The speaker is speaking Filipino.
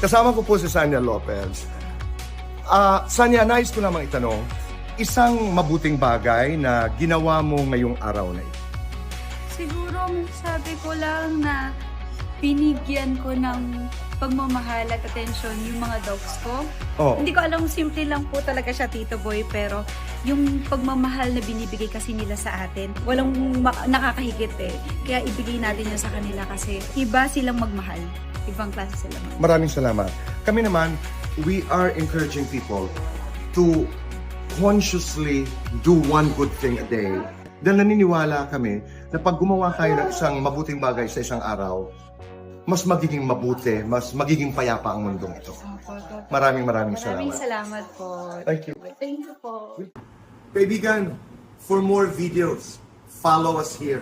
Kasama ko po si Sanya Lopez. Sanya, nais ko namang itanong, isang mabuting bagay na ginawa mo ngayong araw na ito. Siguro sabi ko lang na binigyan ko ng pagmamahal at attention yung mga dogs ko. Oh. Hindi ko alam, simple lang po talaga siya, Tito Boy, pero yung pagmamahal na binibigay kasi nila sa atin, walang nakakahigit eh. Kaya ibigay natin yun sa kanila kasi iba silang magmahal. Ibang klase sila magmahal. Maraming salamat. Kami naman, we are encouraging people to consciously do one good thing a day. Dahil naniniwala kami na pag gumawa kayo ng isang mabuting bagay sa isang araw, mas magiging mabuti, mas magiging payapa ang mundong ito. Maraming Maraming salamat. salamat po. Thank you. Thank you po. Kaibigan, for more videos, follow us here.